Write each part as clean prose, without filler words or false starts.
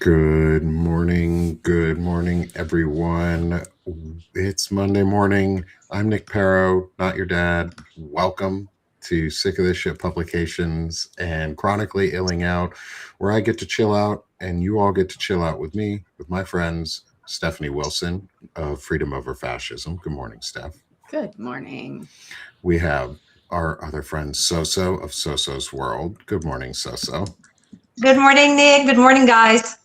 Good morning, everyone. It's Monday morning. I'm Nick Perro, not your dad. Welcome to Sick of This Shit Publications and Chronically Illing Out, where I get to chill out and you all get to chill out with me, with my friends, Stephanie Wilson of Freedom Over Fascism. Good morning, Steph. Good morning. We have our other friend, Soso of Soso's World. Good morning, Soso. Good morning, Nick. Good morning, guys.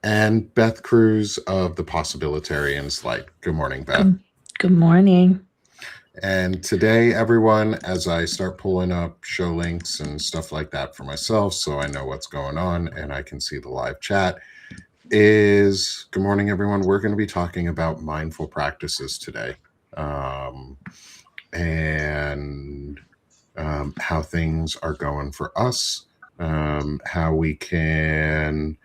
And Beth Cruz of the Possibilitarians Light. Good morning, Beth. Good morning. And today, everyone, as I start pulling up show links and stuff like that for myself, so I know what's going on and I can see the live chat, is good morning, everyone. We're going to be talking about mindful practices today, and how things are going for us, how we can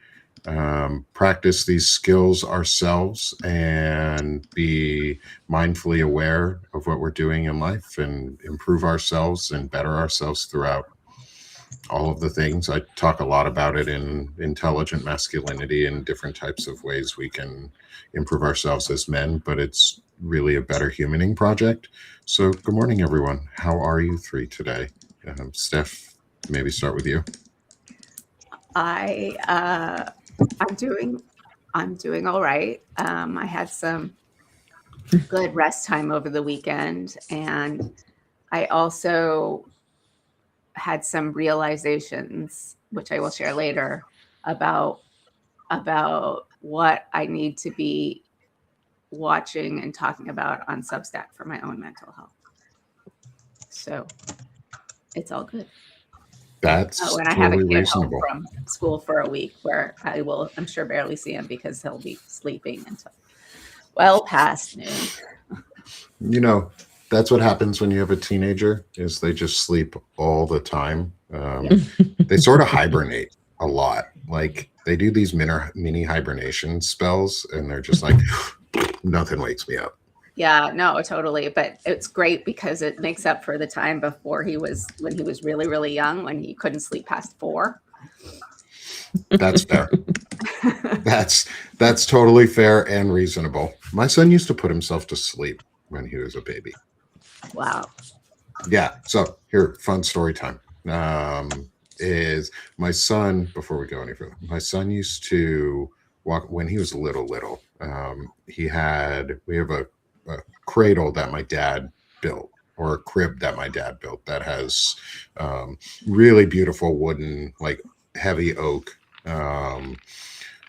practice these skills ourselves and be mindfully aware of what we're doing in life and improve ourselves and better ourselves throughout all of the things. I talk a lot about it in Intelligent Masculinity and different types of ways we can improve ourselves as men, but it's really a better humaning project. So good morning, everyone. How are you three today? Steph, maybe start with you. I'm doing all right. I had some good rest time over the weekend, and I also had some realizations, which I will share later, about what I need to be watching and talking about on Substack for my own mental health. So it's all good. That's when I have a kid home from school for a week, where I will, I'm sure, barely see him because he'll be sleeping until well past noon. You know, that's what happens when you have a teenager, is they just sleep all the time. They sort of hibernate a lot. Like they do these mini hibernation spells and they're just like, nothing wakes me up. Yeah, no, totally. But it's great because it makes up for the time before when he was really, really young, when he couldn't sleep past 4. That's fair. That's totally fair and reasonable. My son used to put himself to sleep when he was a baby. Wow. Yeah. So here, fun story time. Is my son, before we go any further, my son used to walk when he was little. We have a cradle that my dad built, or a crib that my dad built, that has really beautiful wooden, like heavy oak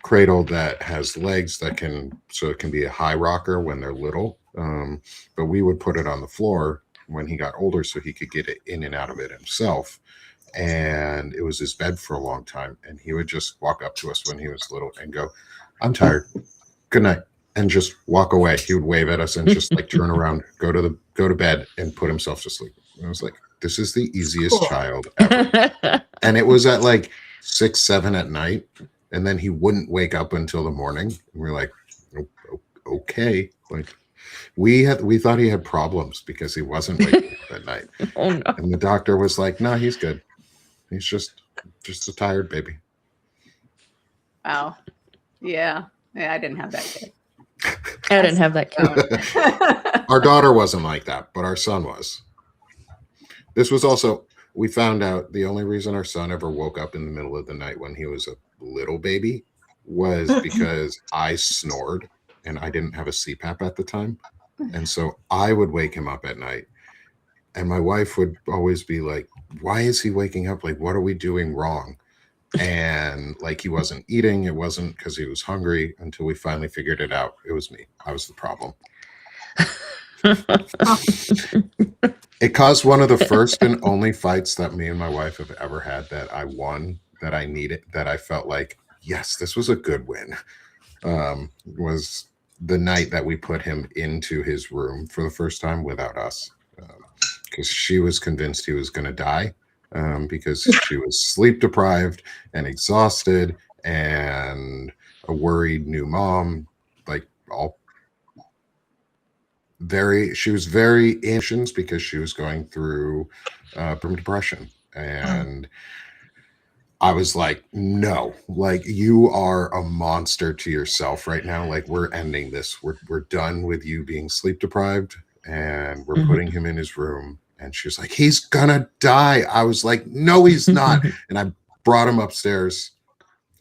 cradle that has legs that so it can be a high rocker when they're little. But we would put it on the floor when he got older so he could get it in and out of it himself. And it was his bed for a long time. And he would just walk up to us when he was little and go, "I'm tired. Good night." And just walk away. He would wave at us and just like turn around, go to bed and put himself to sleep. And I was like, this is the easiest child ever. And it was at like 6, 7 at night. And then he wouldn't wake up until the morning. And we're like, okay. Like we thought he had problems because he wasn't waking up at night. Oh no. And the doctor was like, no, he's good. He's just a tired baby. Wow. Yeah, I didn't have that kid. I didn't have that kid. Our daughter wasn't like that, but our son was. This was also, we found out the only reason our son ever woke up in the middle of the night when he was a little baby was because I snored and I didn't have a CPAP at the time. And so I would wake him up at night. And my wife would always be like, why is he waking up? Like, what are we doing wrong? And like, he wasn't eating. It wasn't because he was hungry, until we finally figured it out. It was me. I was the problem. It caused one of the first and only fights that me and my wife have ever had, that I won, that I needed, that I felt like, yes, this was a good win. Was the night that we put him into his room for the first time without us, because she was convinced he was going to die, because she was sleep deprived and exhausted and a worried new mom, like she was very anxious because she was going through depression. And I was like, no, like you are a monster to yourself right now. Like we're ending this. We're done with you being sleep deprived, and we're putting him in his room. And she was like, he's gonna die. I was like, no, he's not. And I brought him upstairs.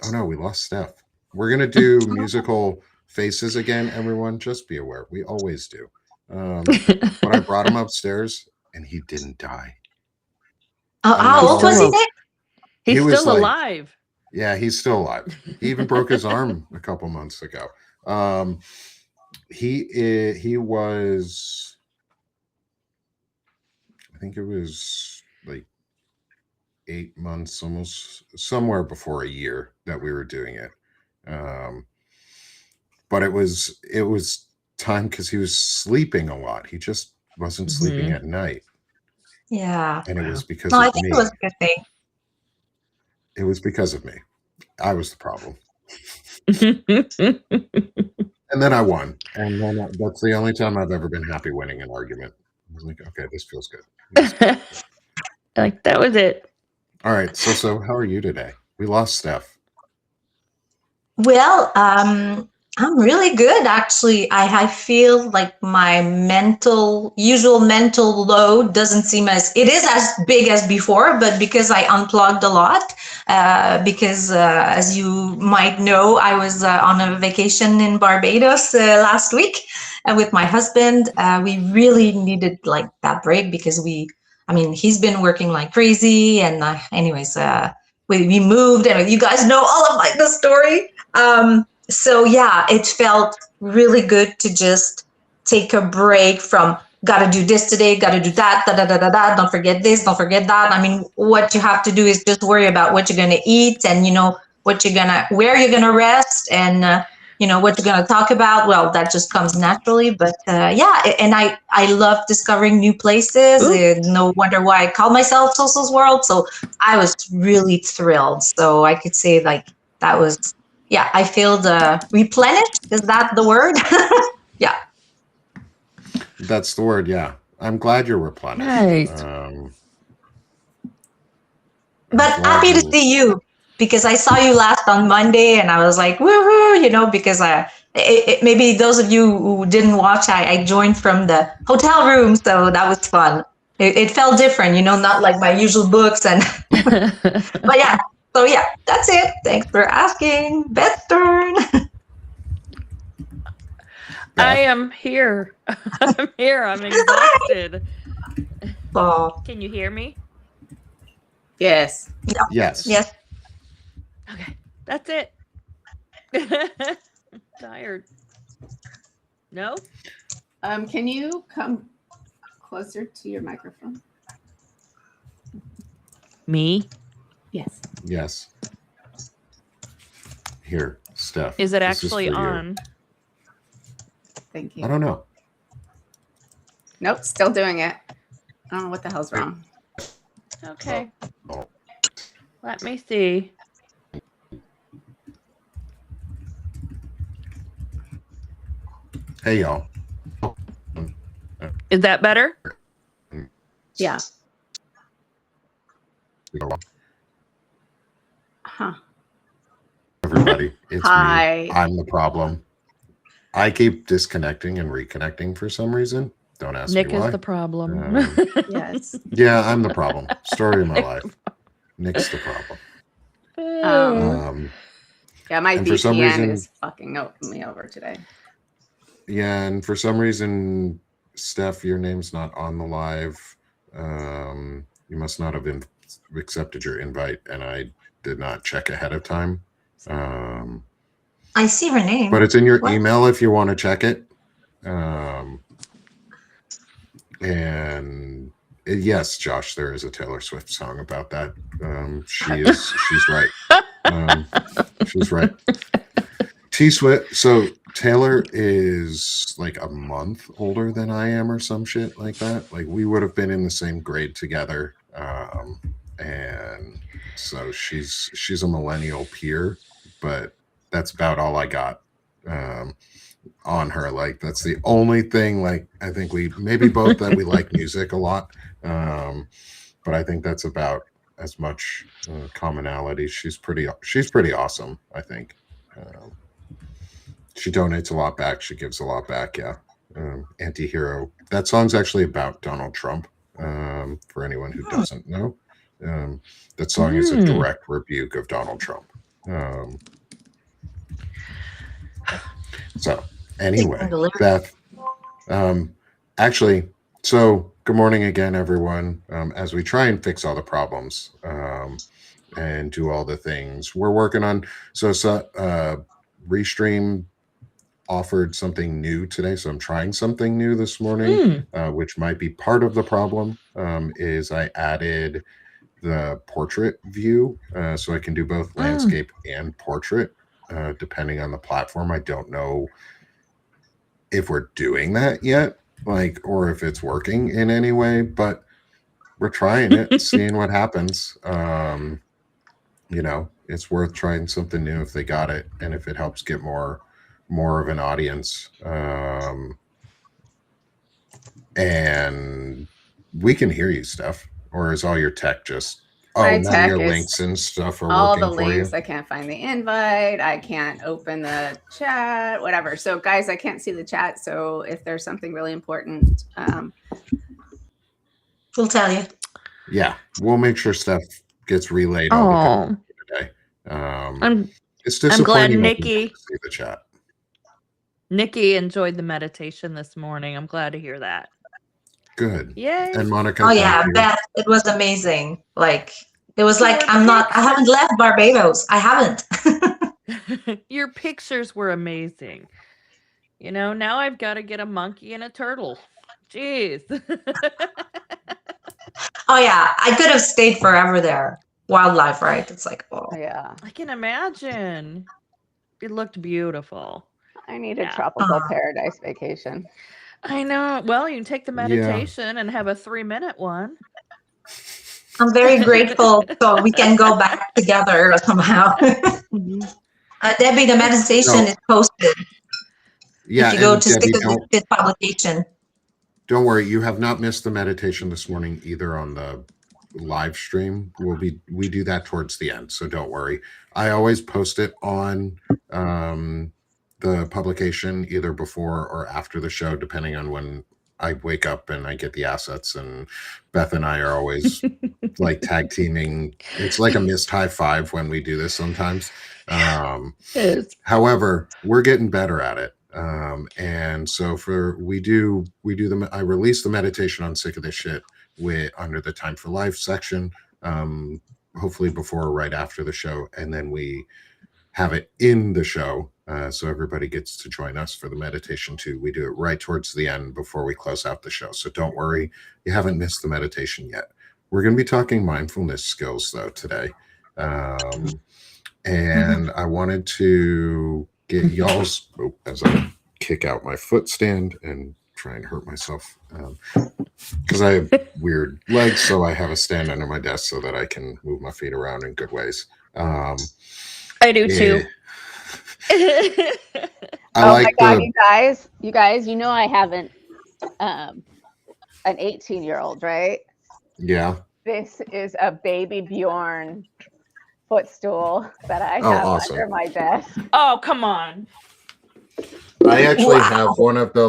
Oh no, we lost Steph. We're gonna do musical faces again, everyone. Just be aware. We always do. But I brought him upstairs and he didn't die. How old was he, Nick? He's He was still like- alive. Yeah, he's still alive. He even broke his arm a couple months ago. He was, I think it was like 8 months, almost somewhere before a year that we were doing it. But it was time because he was sleeping a lot. He just wasn't sleeping at night. Yeah. And it was because No, I of think me. it was a good thing. It was because of me. I was the problem. And then I won. And then that's the only time I've ever been happy winning an argument. I was like, okay, this feels good. Like that was it. All right. So how are you today? We lost Steph. Well, I'm really good, actually. I feel like my usual mental load doesn't seem it is as big as before, but because I unplugged a lot, because as you might know, I was on a vacation in Barbados last week with my husband. We really needed like that break because he's been working like crazy. And anyways, we moved and you guys know all of the story. So yeah, it felt really good to just take a break from gotta do this today, gotta do that, don't forget this, don't forget that. What you have to do is just worry about what you're gonna eat and where you're gonna rest and what you're gonna talk about. Well, that just comes naturally, but yeah, and I love discovering new places. No wonder why I call myself Soso's World. So I was really thrilled. So I could say like that was. Yeah, I feel replenished. Is that the word? Yeah. That's the word. Yeah. I'm glad you're replenished. Nice. But happy to see you because I saw you last on Monday and I was like, woohoo, because maybe those of you who didn't watch, I joined from the hotel room. So that was fun. It felt different, not like my usual books. But yeah. So yeah, that's it. Thanks for asking. Beth's turn. I am here. I'm here. I'm exhausted. Oh. Can you hear me? Yes. Yes. Yes. Okay. That's it. I'm tired. No? Can you come closer to your microphone? Me? Yes. Yes. Here, Steph. Is it this actually for you. on? Thank you. I don't know. Nope, still doing it. I don't know what the hell's wrong. Okay. Oh. Let me see. Hey, y'all. Is that better? Yeah. Huh. Everybody, it's Hi. me. I'm the problem. I keep disconnecting and reconnecting for some reason. Don't ask Nick me why. is the problem. Yes. Yeah, I'm the problem. Story of my life. Nick's the problem. Yeah, my and for some VPN reason- is fucking me over today. Yeah, and for some reason, Steph, your name's not on the live. You must not have accepted your invite, and I did not check ahead of time. I see her name. But it's in your What? email if you want to check it. Yes, Josh, there is a Taylor Swift song about that. She's right. She's right. T-Swift. So Taylor is like a month older than I am or some shit like that. Like we would have been in the same grade together. And so she's a millennial peer, but that's about all I got on her. Like that's the only thing. Like I think we maybe both that we like music a lot, but I think that's about as much commonality. She's pretty awesome, I think. She donates a lot back. She gives a lot back. Yeah. Anti-hero. That song's actually about Donald Trump. For anyone who doesn't know, that song is a direct rebuke of Donald Trump. So anyway, Beth, actually, so good morning again, everyone. As we try and fix all the problems and do all the things we're working on. So Restream offered something new today, so I'm trying something new this morning, which might be part of the problem. Is I added the portrait view, so I can do both landscape and portrait, depending on the platform. I don't know if we're doing that yet, or if it's working in any way, but we're trying it, seeing what happens. It's worth trying something new if they got it, and if it helps get more of an audience. And we can hear you, Steph, or is all your tech just none of your links and stuff are all working the for links. you? I can't find the invite. I can't open the chat, whatever. So guys, I can't see the chat. So if there's something really important, we'll tell you. Yeah, we'll make sure stuff gets relayed all the today. It's disappointing. I'm glad Nikki to see the chat. Nikki enjoyed the meditation this morning. I'm glad to hear that. Good. Yay. And Monica. Oh yeah, Beth, it was amazing. It was Your like I haven't left Barbados. I haven't. Your pictures were amazing. Now I've got to get a monkey and a turtle. Jeez. Oh yeah, I could have stayed forever there. Wildlife, right? It's like, oh yeah. I can imagine. It looked beautiful. I need a tropical paradise vacation. I know. Well, you can take the meditation and have a 3-minute one. I'm very grateful, so we can go back together somehow. Debbie, the meditation is posted. Yeah, if you go to Debbie, Stick of the publication. Don't worry, you have not missed the meditation this morning either on the live stream. We do that towards the end, so don't worry. I always post it on the publication either before or after the show, depending on when I wake up and I get the assets. And Beth and I are always tag teaming. It's like a missed high five when we do this sometimes. However, we're getting better at it. And so I release the meditation on Sick of This Shit under the Time for Life section, hopefully before or right after the show. And then we have it in the show. So everybody gets to join us for the meditation too. We do it right towards the end before we close out the show. So don't worry, you haven't missed the meditation yet. We're going to be talking mindfulness skills though today. And I wanted to get y'all's, as I kick out my foot stand and try and hurt myself, because I have weird legs, so I have a stand under my desk so that I can move my feet around in good ways. I do too. My God, you guys, I haven't an 18-year-old, right? Yeah. This is a baby Bjorn footstool that I have under my desk. Oh, come on. I actually have one of the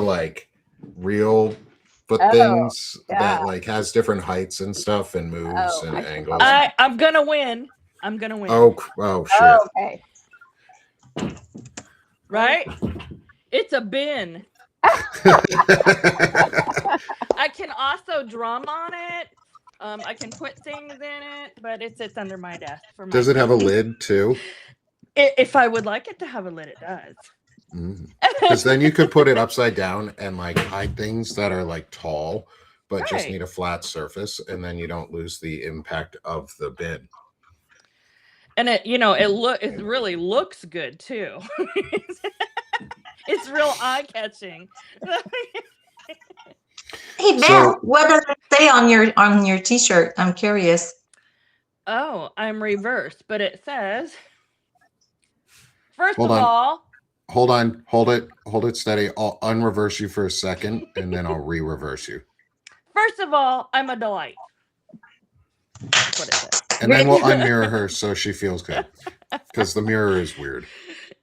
real foot things that has different heights and stuff and moves and angles. I'm gonna win. Oh shit. Oh, okay. Right? It's a bin. I can also drum on it. I can put things in it, but it sits under my desk. Does it have a lid too? If I would like it to have a lid, it does. Because then you could put it upside down and hide things that are tall, but just need a flat surface, and then you don't lose the impact of the bin. And it really looks good too. It's real eye-catching. Hey Beth, what does it say on your t-shirt? I'm curious. Oh, I'm reversed, but it says Hold it steady. I'll unreverse you for a second and then I'll re-reverse you. First of all, I'm a delight. That's what it says. And then we'll unmirror her so she feels good. Because the mirror is weird.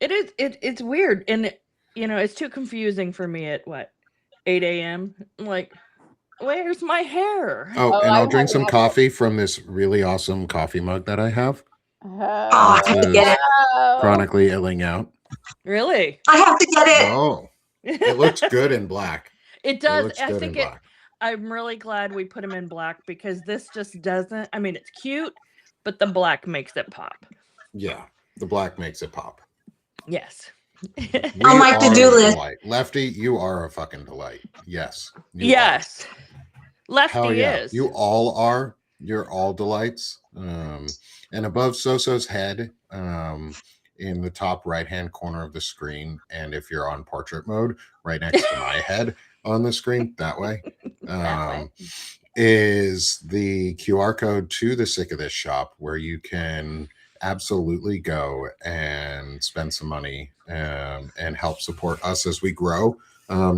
It is. It's weird, and it's too confusing for me at 8 a.m. I'm like, where's my hair? Oh, Oh, and I I'll drink have some that. coffee from this really awesome coffee mug that I have. Oh, I have to get it. Chronically illing out. Really? I have to get it. Oh, it looks good in black. It does. looks I good think in black. I'm really glad we put him in black because this just doesn't. I mean, it's cute, but the black makes it pop. Yeah, the black makes it pop. Yes. On my to-do list. Delight. Lefty, you are a fucking delight. Yes. Yes. Lefty Hell yeah. is. You all are. You're all delights. And above Soso's head, in the top right-hand corner of the screen, and if you're on portrait mode, right next to my head on the screen, that way, is the QR code to the Sick of This shop, where you can absolutely go and spend some money and help support us as we grow,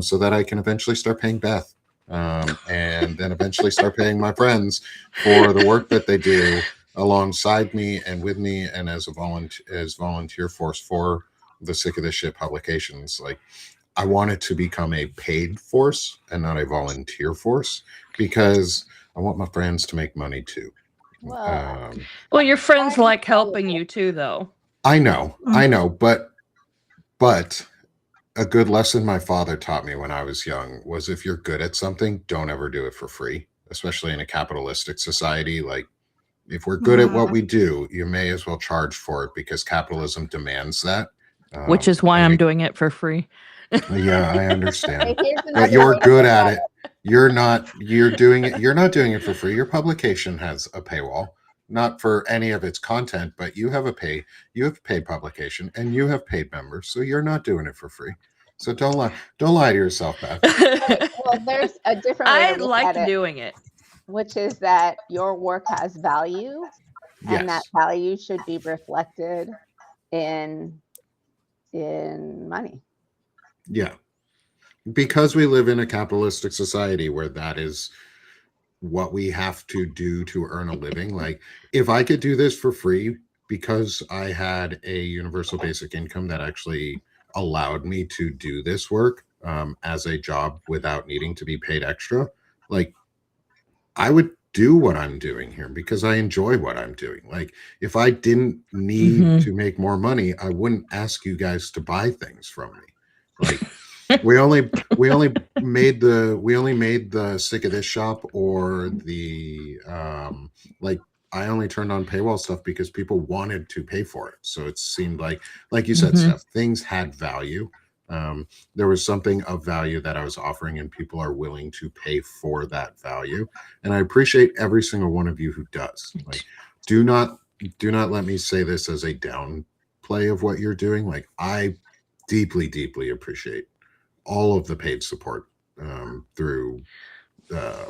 so that I can eventually start paying Beth, and then eventually start paying my friends for the work that they do alongside me and with me, and as volunteer force for the Sick of This Shit publications. Like, I want it to become a paid force and not a volunteer force, because I want my friends to make money too. Well, your friends like helping you too, though. I know, but a good lesson my father taught me when I was young was, if you're good at something, don't ever do it for free, especially in a capitalistic society. Like, if we're good at what we do, you may as well charge for it, because capitalism demands that. Which is why I'm doing it for free. Yeah, I understand. But you're good at it. You're not doing it for free. Your publication has a paywall, not for any of its content, but you have paid publication and you have paid members, so you're not doing it for free. So don't lie to yourself, Beth. Well, there's a different way I to look like at it, doing it, which is that your work has value, and that value should be reflected in money. Yeah. Because we live in a capitalistic society where that is what we have to do to earn a living. Like, if I could do this for free because I had a universal basic income that actually allowed me to do this work as a job without needing to be paid extra, like, I would do what I'm doing here because I enjoy what I'm doing. Like, if I didn't need to make more money, I wouldn't ask you guys to buy things from me. Like, we only made the Sick of This shop, or the I only turned on paywall stuff because people wanted to pay for it. So it seemed like you said, Steph, things had value. There was something of value that I was offering, and people are willing to pay for that value. And I appreciate every single one of you who does. Like, do not let me say this as a downplay of what you're doing. Like, I deeply, deeply appreciate all of the paid support through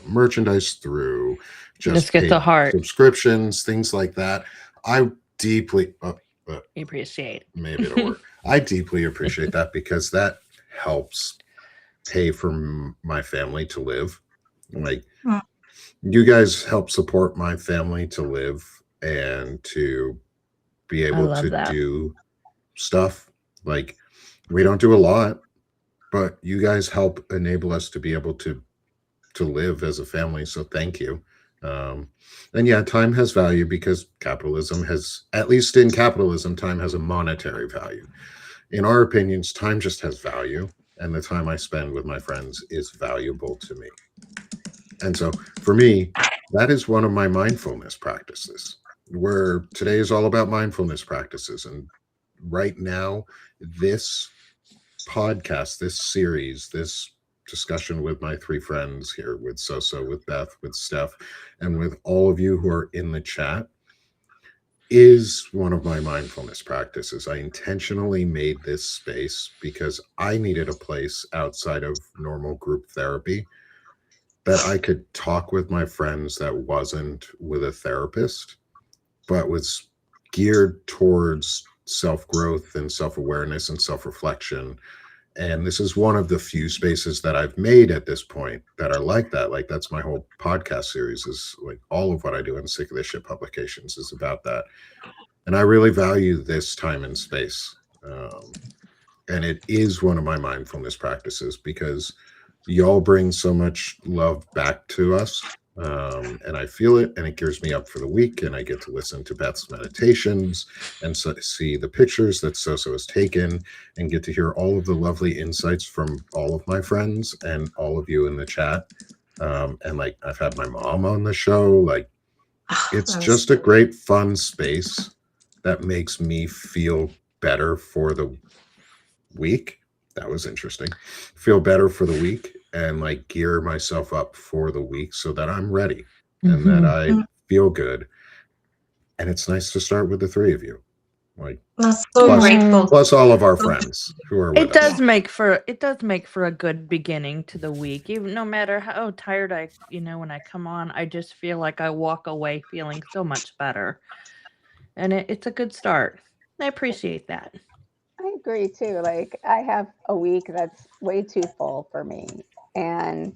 merchandise, through just get the heart subscriptions, things like that. I deeply appreciate. Maybe it'll work. I deeply appreciate that, because that helps pay for my family to live. Like, you guys help support my family to live and to be able to do stuff. Like, we don't do a lot, but you guys help enable us to be able to live as a family. So thank you. And yeah, time has value, because capitalism has, at least in capitalism, time has a monetary value. In our opinions, time just has value, and the time I spend with my friends is valuable to me. And so for me, that is one of my mindfulness practices, where today is all about mindfulness practices. And right now, this podcast, this series, this discussion with my three friends here, with Soso, with Beth, with Steph, and with all of you who are in the chat, is one of my mindfulness practices. I intentionally made this space because I needed a place outside of normal group therapy that I could talk with my friends that wasn't with a therapist, but was geared towards self-growth and self-awareness and self-reflection, And this is one of the few spaces that I've made at this point that are like that. Like that's my whole podcast series, is like all of what I do in Sick of This Shit Publications is about that. And I really value this time and space. And it is one of my mindfulness practices because y'all bring so much love back to us. And I feel it, and it gears me up for the week, and I get to listen to Beth's meditations and see the pictures that Soso has taken, and get to hear all of the lovely insights from all of my friends and all of you in the chat. And like I've had my mom on the show. Like it's just a great fun space that makes me feel better for the week. That was interesting. Feel better for the week and like gear myself up for the week so that I'm ready and that I feel good. And it's nice to start with the three of you. Like I'm so grateful. Plus all of our friends who are with It does us. make for a good beginning to the week. Even no matter how tired when I come on, I just feel like I walk away feeling so much better. And it's a good start. I appreciate that. I agree too. Like I have a week that's way too full for me, and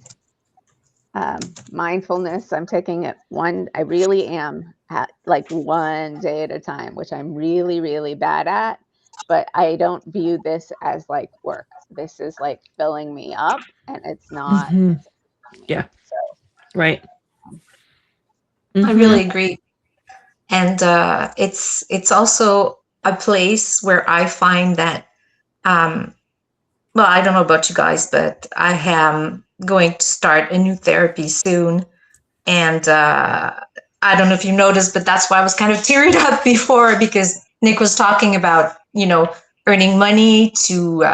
mindfulness, I'm taking it I really am at like one day at a time, which I'm really, really bad at, but I don't view this as like work. This is like filling me up, and it's not. Yeah. So. Right. I really agree. And it's also a place where I find that, well, I don't know about you guys, but I am going to start a new therapy soon. And I don't know if you noticed, but that's why I was kind of tearing up before, because Nick was talking about, earning money to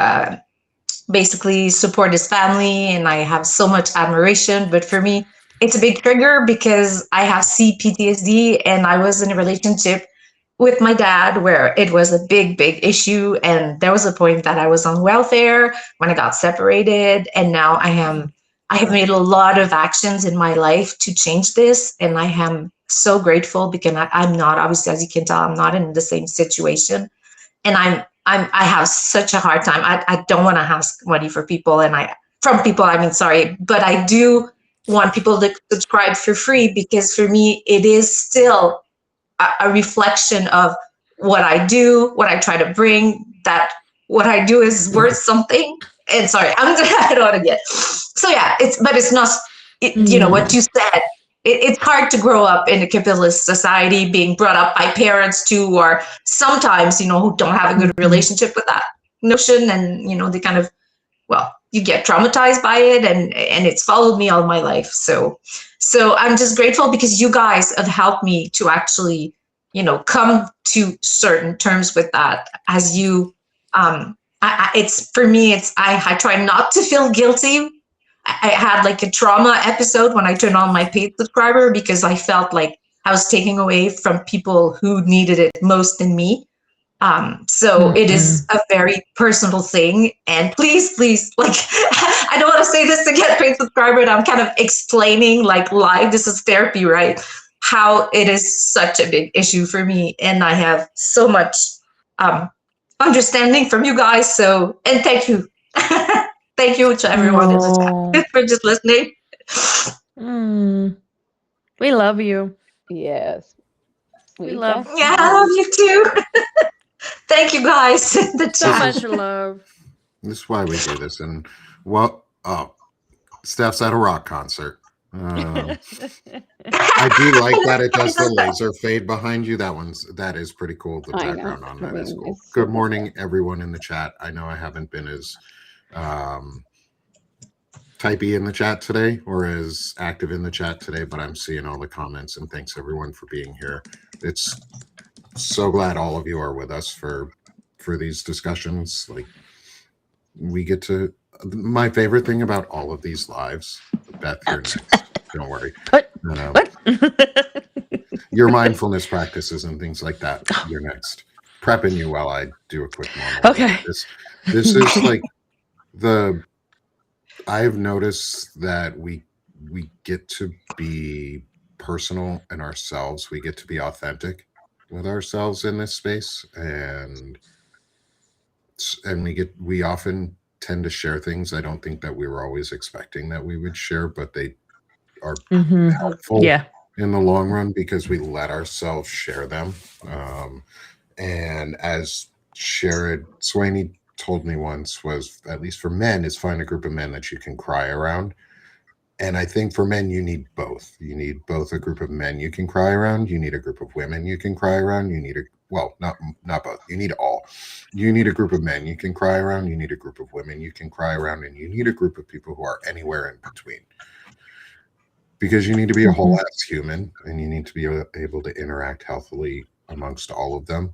basically support his family. And I have so much admiration. But for me, it's a big trigger because I have CPTSD, and I was in a relationship with my dad where it was a big, big issue. And there was a point that I was on welfare when I got separated. And now I have made a lot of actions in my life to change this. And I am so grateful because I'm not, obviously, as you can tell, I'm not in the same situation. And I have such a hard time. I don't want to ask money for people, sorry, but I do want people to subscribe for free, because for me, it is still a reflection of what I do, what I try to bring, that what I do is worth something. And sorry, I don't want to get. So yeah, it's not, what you said. It's hard to grow up in a capitalist society, being brought up by parents too, or sometimes, who don't have a good relationship with that notion. And, they kind of, you get traumatized by it, and it's followed me all my life. So I'm just grateful because you guys have helped me to actually, come to certain terms with that. As you, it's for me, I try not to feel guilty. I had like a trauma episode when I turned on my paid subscriber because I felt like I was taking away from people who needed it most in me. So it is a very personal thing. And please, like, I don't want to say this to get paid subscriber, and I'm kind of explaining like live, this is therapy, right? How it is such a big issue for me. And I have so much understanding from you guys. So, and thank you. Thank you to everyone in the chat for just listening. We love you. Yes. We love you. Yeah, I love you too. Thank you guys. So much love. This is why we do this. And Steph's at a rock concert. I do like that it does the laser fade behind you. That is pretty cool. The background on that is cool. Good morning, everyone in the chat. I know I haven't been as typey in the chat today or as active in the chat today, but I'm seeing all the comments, and thanks everyone for being here. It's so glad all of you are with us for these discussions. Like we get to, my favorite thing about all of these lives, Beth, you're next. Don't worry. What? Your mindfulness practices and things like that. You're next. Prepping you while I do a quick monologue. Okay. This is like I've noticed that we get to be personal in ourselves. We get to be authentic with ourselves in this space, and we often tend to share things I don't think that we were always expecting that we would share, but they are Mm-hmm. helpful Yeah. in the long run because we let ourselves share them. And as Sherrod Swaney told me once, was at least for men, is find a group of men that you can cry around. And I think for men, you need both. You need both a group of men you can cry around. You need a group of women you can cry around. You need not both. You need all. You need a group of men you can cry around. You need a group of women you can cry around, and you need a group of people who are anywhere in between. Because you need to be a whole ass human, and you need to be able to interact healthily amongst all of them.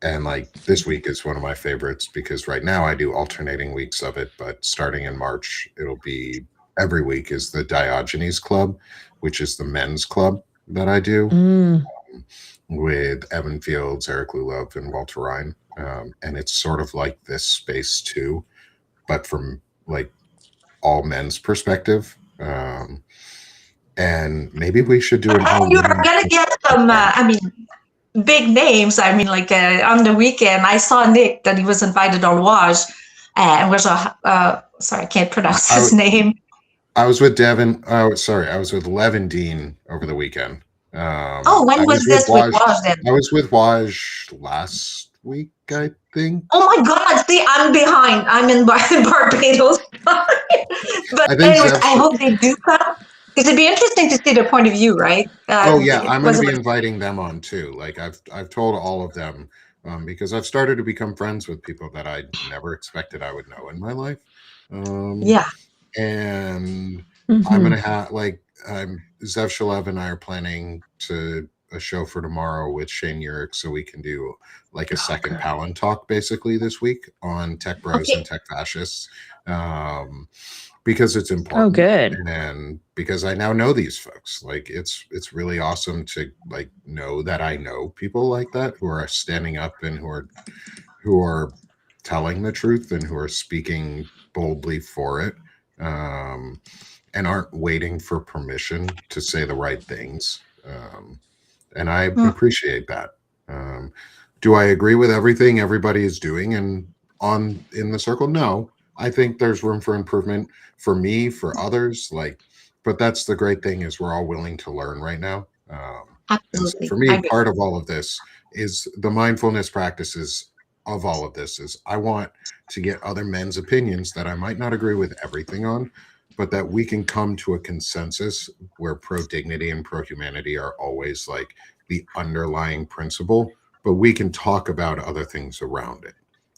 And like this week is one of my favorites because right now I do alternating weeks of it, but starting in March, it'll be every week is the Diogenes Club, which is the men's club that I do with Evan Fields, Eric Lulov, and Walter Ryan. And it's sort of like this space too, but from like all men's perspective. And maybe we should do an all You're women. gonna get some, big names. I mean, like on the weekend, I saw Nick that he was invited on Waj, and was sorry, I can't pronounce his name. I was with Devin. Oh, sorry, I was with Levin Dean over the weekend. When was this with Waj then? I was with Waj last week, I think. Oh my God! See, I'm behind. I'm in Barbados. But anyways, I hope they do come. Because it'd be interesting to see their point of view, right? I'm going to be inviting them on too. Like I've told all of them because I've started to become friends with people that I never expected I would know in my life. And I'm going to have Zev Shalev and I are planning a show for tomorrow with Shane Urich, so we can do like a second Palin talk basically this week on tech bros and tech fascists. Because it's important. Oh, good. And because I now know these folks, like it's really awesome to like know that I know people like that who are standing up and who are telling the truth and who are speaking boldly for it, and aren't waiting for permission to say the right things. And I appreciate that. Do I agree with everything everybody is doing in the circle? No. I think there's room for improvement for me, for others, but that's the great thing is we're all willing to learn right now. Absolutely. And for me, part of all of this is the mindfulness practices of all of this is I want to get other men's opinions that I might not agree with everything on, but that we can come to a consensus where pro-dignity and pro-humanity are always like the underlying principle, but we can talk about other things around it.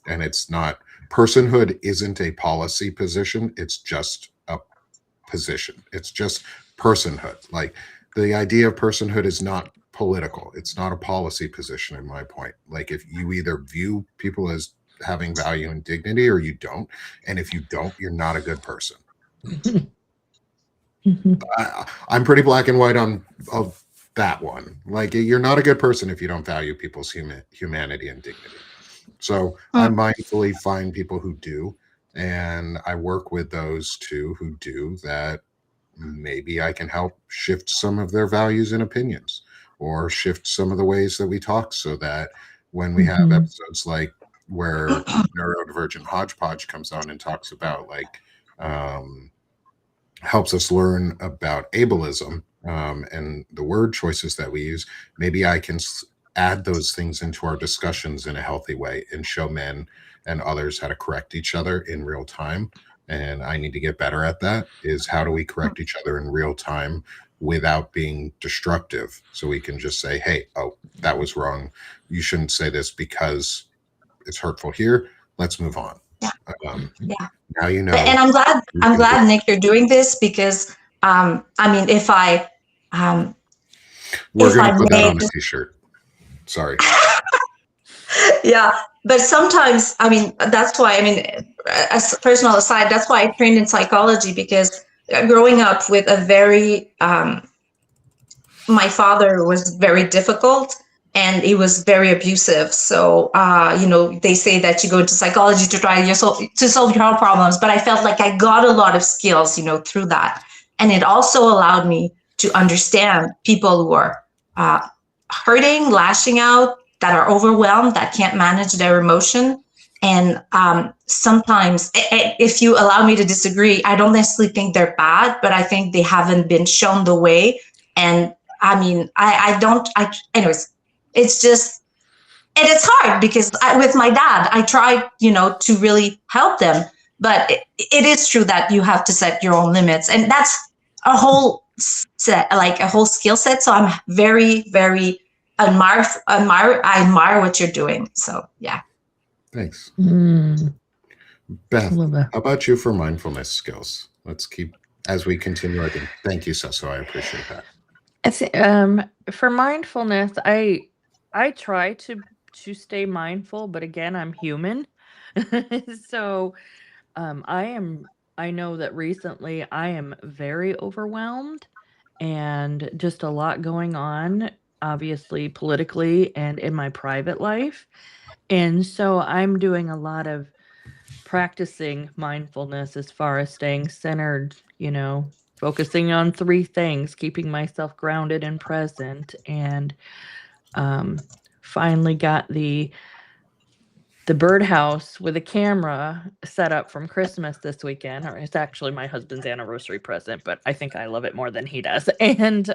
And it's not, personhood isn't a policy position. It's just a position. It's just personhood. Like the idea of personhood is not political. It's not a policy position in my point. Like if you either view people as having value and dignity or you don't. And if you don't, you're not a good person. I'm pretty black and white on that one. Like you're not a good person if you don't value people's humanity and dignity. So I mindfully find people who do, and I work with those too who do that. Maybe I can help shift some of their values and opinions or shift some of the ways that we talk so that when we have episodes like where neurodivergent hodgepodge comes on and talks about helps us learn about ableism and the word choices that we use, maybe I can add those things into our discussions in a healthy way and show men and others how to correct each other in real time. And I need to get better at that, is how do we correct each other in real time without being destructive? So we can just say, hey, oh, that was wrong. You shouldn't say this because it's hurtful here. Let's move on. Now you know. And I'm glad, Nick, you're doing this because, I mean, if I, we're going to put that on a t-shirt. Sorry. Yeah, but sometimes, I mean, that's why, I mean, as a personal aside, that's why I trained in psychology, because growing up with a very, my father was very difficult and he was very abusive. So, you know, they say that you go into psychology to try to solve your own problems, but I felt like I got a lot of skills, you know, through that. And it also allowed me to understand people who are hurting, lashing out, that are overwhelmed, that can't manage their emotion. And sometimes, if you allow me to disagree, I don't necessarily think they're bad, but I think they haven't been shown the way. And I mean, anyways, it's just, and it's hard because with my dad, I tried, to really help them. But it is true that you have to set your own limits. And that's a whole set, like a whole skill set. So I'm very, very I admire what you're doing. So, yeah. Thanks. Mm, Beth, love that. how about you for mindfulness skills? Let's keep, as we continue, I think, thank you, Cecil. I appreciate that. For mindfulness, I try to stay mindful, but again, I'm human. So I know that recently I am very overwhelmed and just a lot going on, obviously politically and in my private life. And so I'm doing a lot of practicing mindfulness as far as staying centered, focusing on 3 things, keeping myself grounded and present, and finally got the birdhouse with a camera set up from Christmas this weekend. Or it's actually my husband's anniversary present, but I think I love it more than he does. And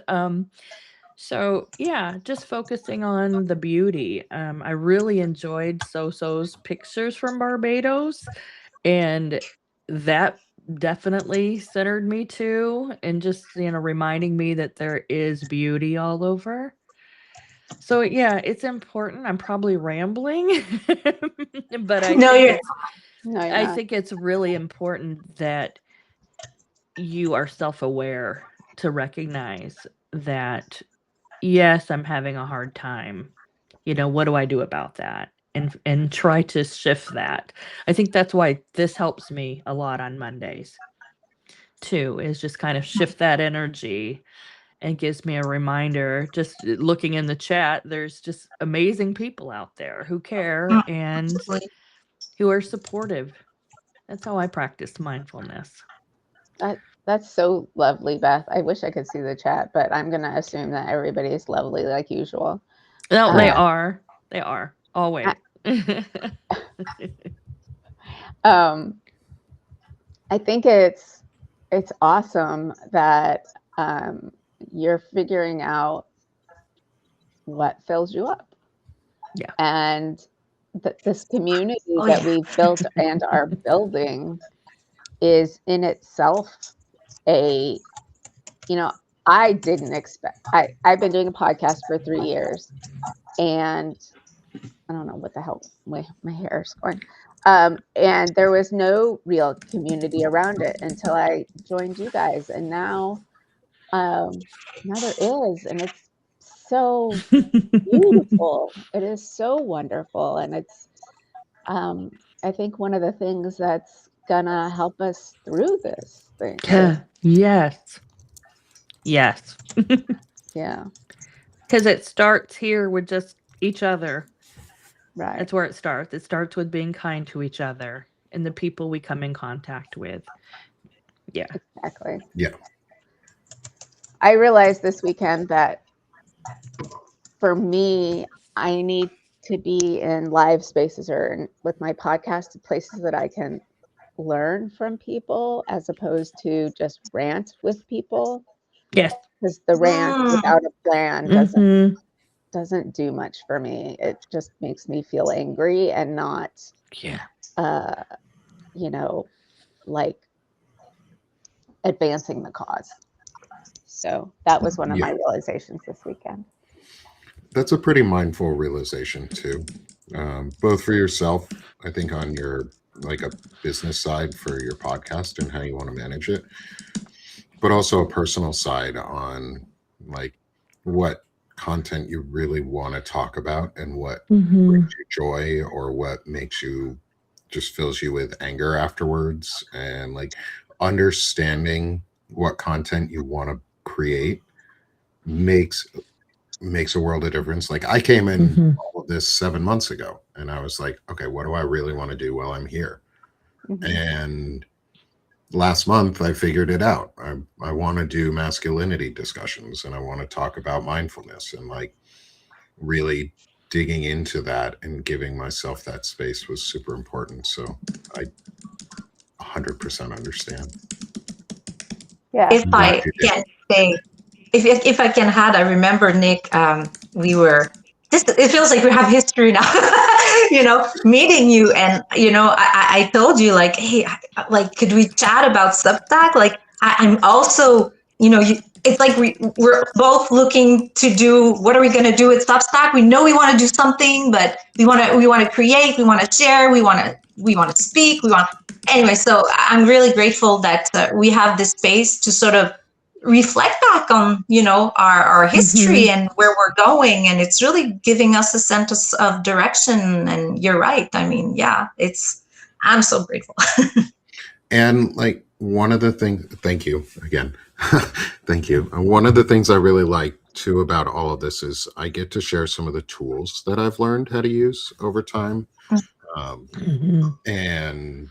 so yeah, just focusing on the beauty. I really enjoyed Soso's pictures from Barbados, and that definitely centered me too, and just reminding me that there is beauty all over. So yeah, it's important. I'm probably rambling, but No, you're No, you're I not. think it's really important that you are self-aware to recognize that, yes, I'm having a hard time. What do I do about that? And try to shift that. I think that's why this helps me a lot on Mondays too, is just kind of shift that energy, and gives me a reminder. Just looking in the chat, there's just amazing people out there who care and who are supportive. That's how I practice mindfulness. That's so lovely, Beth. I wish I could see the chat, but I'm going to assume that everybody is lovely like usual. No, they are. They are always. I think it's awesome that you're figuring out what fills you up. Yeah. And this community that we've built and are building is in itself I didn't expect. I've been doing a podcast for 3 years, and I don't know what the hell my hair is going. And there was no real community around it until I joined you guys, and now there is, and it's so beautiful. It is so wonderful, and it's I think one of the things that's gonna help us through this thing. Yes. Yes. Yeah. Because it starts here with just each other. Right. That's where it starts. It starts with being kind to each other and the people we come in contact with. Yeah. Exactly. Yeah. I realized this weekend that for me, I need to be in live spaces or with my podcast, places that I can learn from people as opposed to just rant with people. Yes. Because the rant without a plan doesn't do much for me. It just makes me feel angry and not, like advancing the cause. So that was one of my realizations this weekend. That's a pretty mindful realization too, both for yourself, I think, on your like a business side for your podcast and how you want to manage it, but also a personal side on like what content you really want to talk about and what brings you joy or what makes you just fills you with anger afterwards, and like understanding what content you want to create makes a world of difference. Like I came in all of this 7 months ago and I was like, okay, what do I really want to do while I'm here? And last month I figured it out. I want to do masculinity discussions and I want to talk about mindfulness and like really digging into that and giving myself that space was super important. So I 100% understand. Yeah. If I'm glad I you did. can say, if I can add, I remember Nick, we were just, it feels like we have history now, meeting you. And, I told you like, hey, like, could we chat about Substack? Like, I'm also, it's like we're both looking to do, what are we going to do with Substack? We know we want to do something, but we want to create, we want to share, we want to speak, anyway. So I'm really grateful that we have this space to sort of reflect back on our history and where we're going, and it's really giving us a sense of direction. And you're right, I mean, yeah, I'm so grateful. And like one of the things, thank you again. Thank you. And one of the things I really like too about all of this is I get to share some of the tools that I've learned how to use over time. Um, and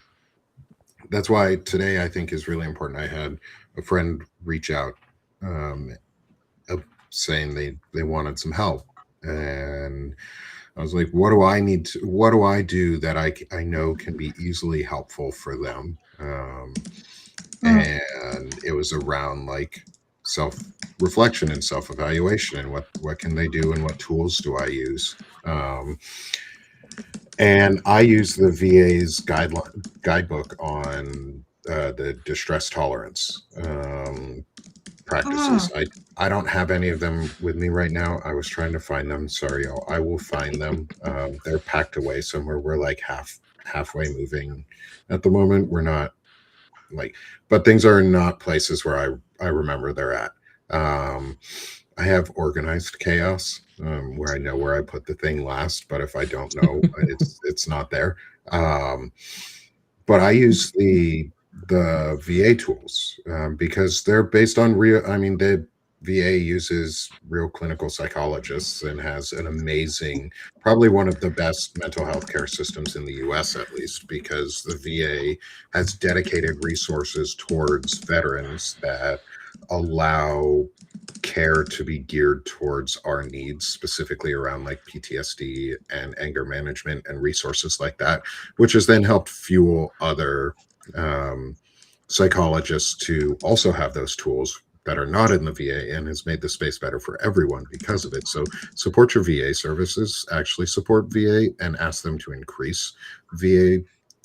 that's why today I think is really important. I had a friend reach out um, saying they wanted some help. And I was like, what do I do that I know can be easily helpful for them? And it was around like self reflection and self evaluation and what can they do and what tools do I use. And I use the VA's guidebook on the distress tolerance practices. I don't have any of them with me right now. I was trying to find them. Sorry, y'all. I will find them. They're packed away somewhere. We're like halfway moving at the moment. We're not like, but things are not places where I remember they're at. I have organized chaos where I know where I put the thing last, but if I don't know, it's not there. But I use the VA tools because they're based on real. I mean, the VA uses real clinical psychologists and has an amazing, probably one of the best mental health care systems in the U.S. at least, because the VA has dedicated resources towards veterans that allow care to be geared towards our needs, specifically around like PTSD and anger management and resources like that, which has then helped fuel other psychologists to also have those tools that are not in the VA, and has made the space better for everyone because of it. So support your VA services, actually support VA and ask them to increase VA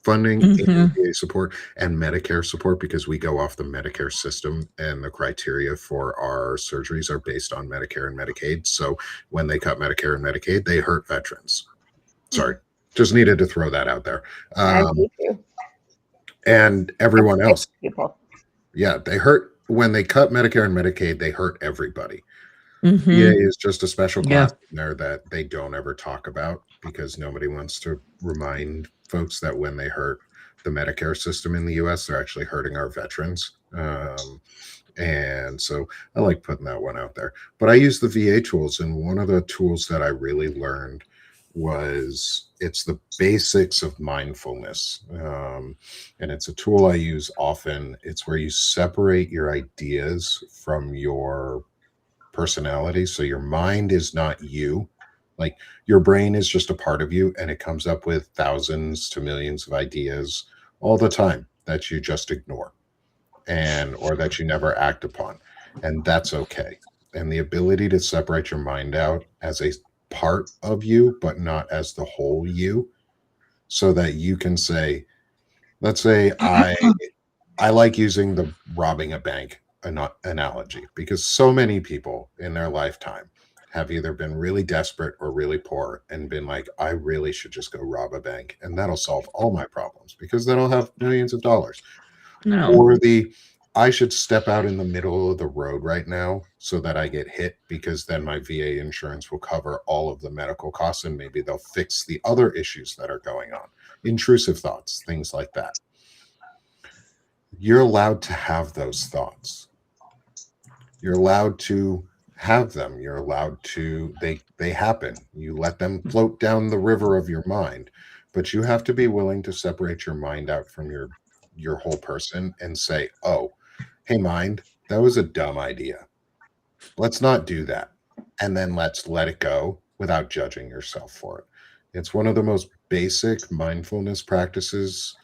funding and VA support and Medicare support, because we go off the Medicare system and the criteria for our surgeries are based on Medicare and Medicaid. So when they cut Medicare and Medicaid, they hurt veterans. Sorry, just needed to throw that out there. And everyone else. People. Yeah, they hurt when they cut Medicare and Medicaid, they hurt everybody. Mhm. VA is just a special class in there that they don't ever talk about because nobody wants to remind folks that when they hurt the Medicare system in the US, they're actually hurting our veterans. And so I like putting that one out there. But I use the VA tools, and one of the tools that I really learned was it's the basics of mindfulness. And it's a tool I use often. It's where you separate your ideas from your personality. So your mind is not you. Like your brain is just a part of you, and it comes up with thousands to millions of ideas all the time that you just ignore or that you never act upon. And that's okay. And the ability to separate your mind out as a part of you, but not as the whole you, so that you can say, let's say I like using the robbing a bank analogy, because so many people in their lifetime have either been really desperate or really poor and been like, I really should just go rob a bank and that'll solve all my problems because then I'll have millions of dollars. No. Or I should step out in the middle of the road right now so that I get hit, because then my VA insurance will cover all of the medical costs and maybe they'll fix the other issues that are going on. Intrusive thoughts, things like that. You're allowed to have those thoughts. You're allowed to have them. You're allowed to, they happen. You let them float down the river of your mind, but you have to be willing to separate your mind out from your whole person and say, oh, hey, mind, that was a dumb idea. Let's not do that. And then let's let it go without judging yourself for it. It's one of the most basic mindfulness practices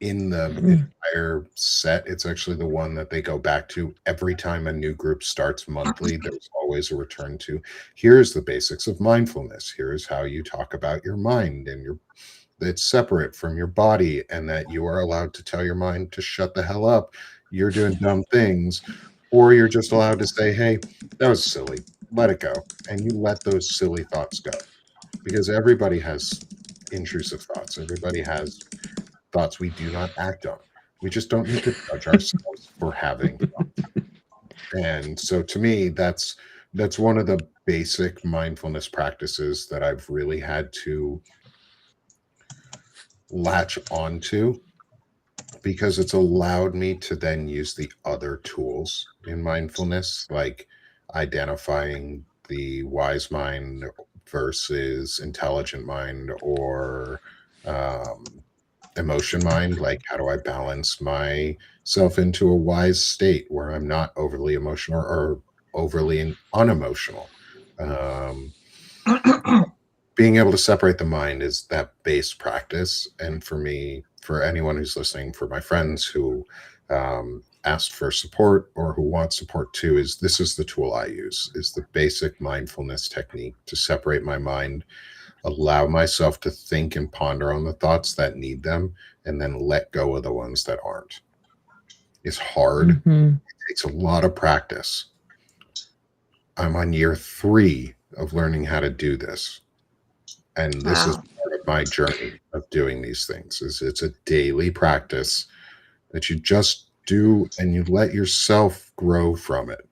in the entire set. It's actually the one that they go back to every time a new group starts monthly. There's always a return to, here's the basics of mindfulness. Here's how you talk about your mind, and it's separate from your body, and that you are allowed to tell your mind to shut the hell up. You're doing dumb things, or you're just allowed to say, hey, that was silly. Let it go. And you let those silly thoughts go, because everybody has intrusive thoughts. Everybody has thoughts we do not act on. We just don't need to judge ourselves for having thoughts. And so to me, that's one of the basic mindfulness practices that I've really had to latch onto, because it's allowed me to then use the other tools in mindfulness, like identifying the wise mind versus intelligent mind, or emotion mind. Like, how do I balance myself into a wise state where I'm not overly emotional or overly unemotional? Being able to separate the mind is that base practice. And for me, for anyone who's listening, for my friends who asked for support or who want support too, this is the tool I use, is the basic mindfulness technique to separate my mind, allow myself to think and ponder on the thoughts that need them, and then let go of the ones that aren't. It's hard. It takes a lot of practice. I'm on year 3 of learning how to do this. And this is part of my journey of doing these things. It's a daily practice that you just do, and you let yourself grow from it.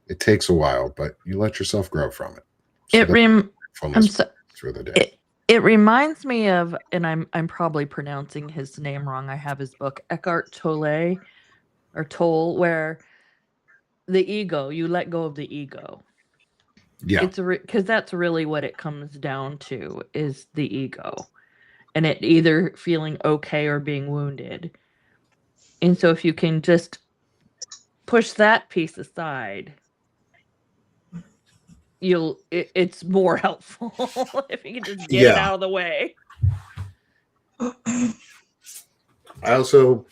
It takes a while, but you let yourself grow from it. For the day. It reminds me of, and I'm probably pronouncing his name wrong. I have his book, Eckhart Tolle, where the ego, you let go of the ego. Yeah. It's because that's really what it comes down to, is the ego, and it either feeling okay or being wounded. And so if you can just push that piece aside, it's more helpful if you can just get it out of the way. I also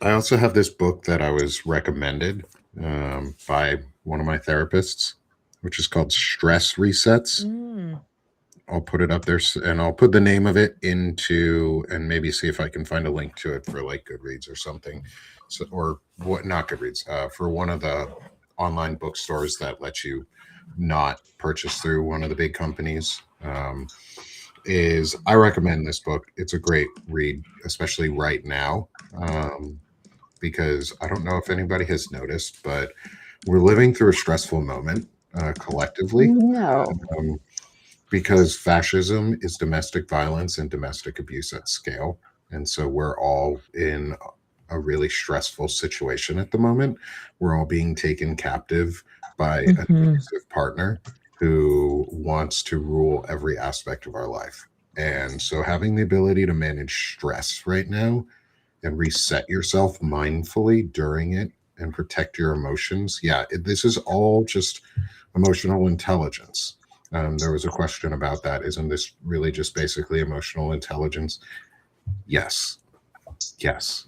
have this book that I was recommended by one of my therapists, which is called Stress Resets. I'll put it up there, and I'll put the name of it into, and maybe see if I can find a link to it for like Goodreads or something. So, or what, not Goodreads, for one of the online bookstores that let you not purchase through one of the big companies. I recommend this book. It's a great read, especially right now, because I don't know if anybody has noticed, but we're living through a stressful moment collectively. No. Because fascism is domestic violence and domestic abuse at scale. And so we're all in a really stressful situation at the moment. We're all being taken captive by an abusive partner who wants to rule every aspect of our life. And so having the ability to manage stress right now and reset yourself mindfully during it and protect your emotions. This is all just emotional intelligence. There was a question about that. Isn't this really just basically emotional intelligence? Yes. That's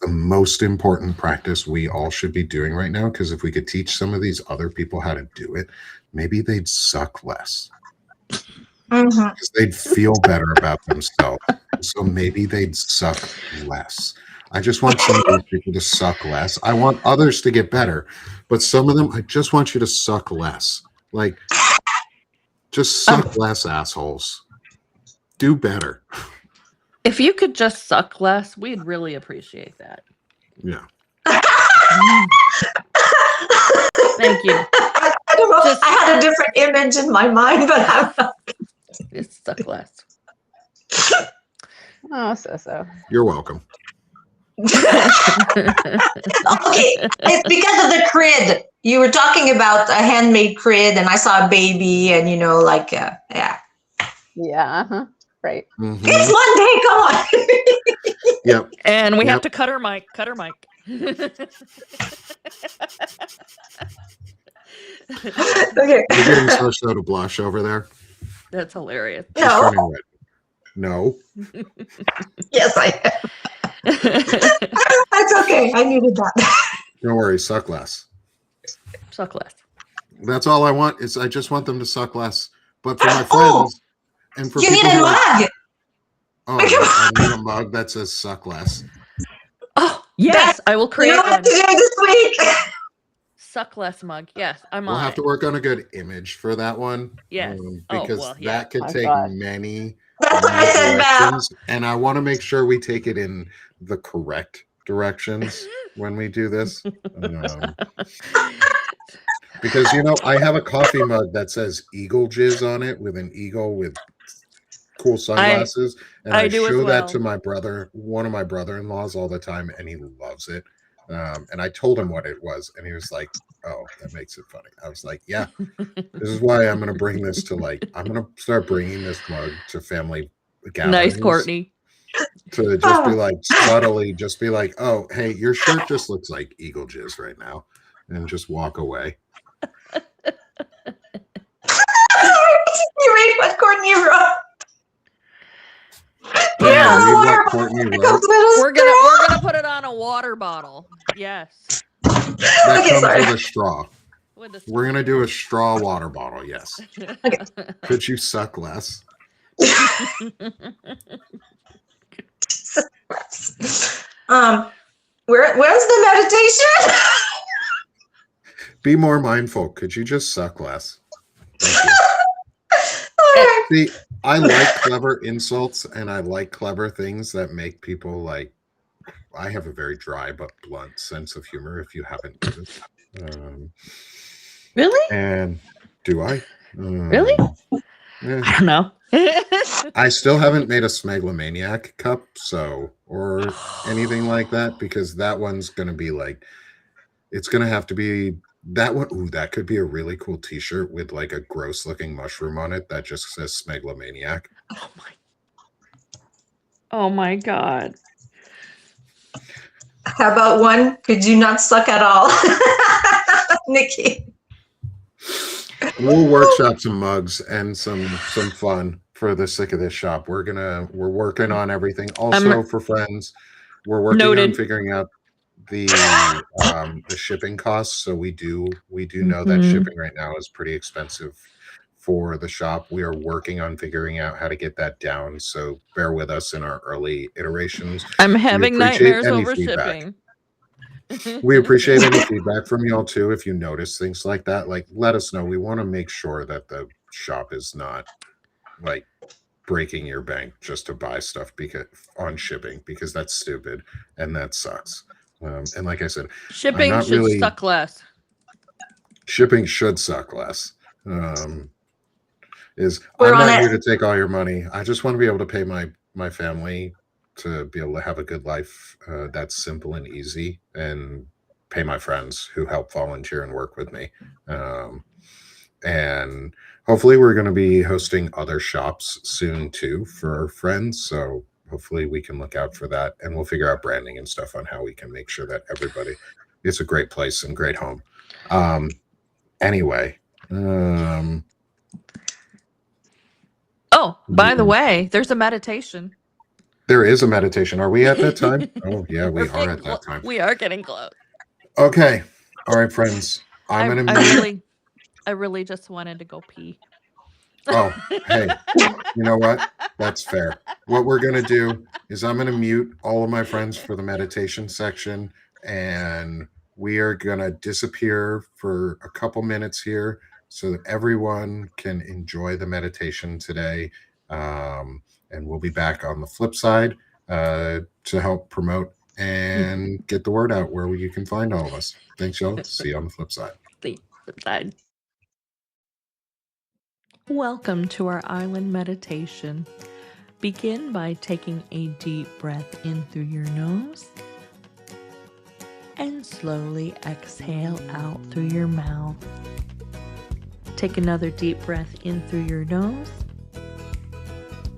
the most important practice we all should be doing right now, because if we could teach some of these other people how to do it, maybe they'd suck less. Because they'd feel better about themselves. So maybe they'd suck less. I just want some of these people to suck less. I want others to get better. But some of them, I just want you to suck less. Like, just suck less, assholes. Do better. If you could just suck less, we'd really appreciate that. Yeah. Thank you. I don't know. I had a different image in my mind, but I'm not. Just suck less. Oh, so. You're welcome. Okay, it's because of the crid. You were talking about a handmade crid, and I saw a baby, and Right. It's one day, come on. Yep. And we have to cut her mic. Okay. You're getting so to blush over there. That's hilarious. She's No. turning red. No. Yes, I am. That's okay. I needed that. Don't worry. Suck less. Suck less. That's all I want. Is I just want them to suck less. But for my friends Oh, and for you need people a who are, mug. oh, I need a mug that says "suck less." Oh, yes, I will You create know what one. to do this week. Suck less mug. Yes, I'm We'll on have it. to work on a good image for that one. Yes. Because yeah. that could My take God. many That's what I said, Val. directions, and I want to make sure we take it in the correct directions when we do this. Because I have a coffee mug that says eagle jizz on it with an eagle with cool sunglasses, and I I do as show that well. to my brother, one of my brother-in-laws, all the time, and he loves it. And I told him what it was, and he was like, "Oh, that makes it funny." I was like, "Yeah, this is why I'm going to bring this to I'm going to start bringing this mug to family gatherings." Nice, Courtney. To just be like subtly, just be like, "Oh, hey, your shirt just looks like eagle jizz right now," and just walk away. You read what Courtney wrote. Yeah. Read what Water Courtney bottle wrote. becomes little We're straw. gonna put it on a water bottle. Yes. That Okay, comes sorry. with a straw. With a We're gonna do a straw water bottle. Yes. Could you suck less? Where's the meditation? Be more mindful. Could you just suck less? Thank you. Okay. See, I like clever insults and I like clever things that make people like. I have a very dry but blunt sense of humor. If you haven't noticed, Really? and do I? Really? Yeah. I don't know. I still haven't made a Smegalomaniac cup, or anything like that, because that one's gonna be like, it's gonna have to be that one. Ooh, that could be a really cool T-shirt with like a gross-looking mushroom on it that just says Smegalomaniac. Oh my God. How about one? Could you not suck at all? Nikki. We'll workshop some mugs and some fun for the Sick of This shop. We're working on everything. Also, for friends, we're working on Noted. figuring out the shipping costs. So we do know that Mhm. shipping right now is pretty expensive for the shop. We are working on figuring out how to get that down. So bear with us in our early iterations. I'm having appreciate nightmares any over feedback. shipping. We appreciate any feedback from y'all too. If you notice things like that, like let us know. We want to make sure that the shop is not like breaking your bank just to buy stuff because on shipping, because that's stupid and that sucks. And like I said, Shipping not should really- suck less. shipping should suck less. We're I'm on not it. here to take all your money. I just want to be able to pay my family to be able to have a good life that's simple and easy, and pay my friends who help volunteer and work with me. And hopefully we're going to be hosting other shops soon too for our friends. So hopefully we can look out for that, and we'll figure out branding and stuff on how we can make sure that everybody, it's a great place and great home. Anyway. Oh, by the way, there's a meditation. There is a meditation. Are we at that time? Oh, yeah, we are at that time. We are getting close. Okay. All right, friends. I'm going to mute. I really just wanted to go pee. Oh, hey, you know what? That's fair. What we're going to do is I'm going to mute all of my friends for the meditation section, and we are going to disappear for a couple minutes here so that everyone can enjoy the meditation today. And we'll be back on the flip side to help promote and get the word out where you can find all of us. Thanks, y'all. See you on the flip side. The flip side. Welcome to our island meditation. Begin by taking a deep breath in through your nose and slowly exhale out through your mouth. Take another deep breath in through your nose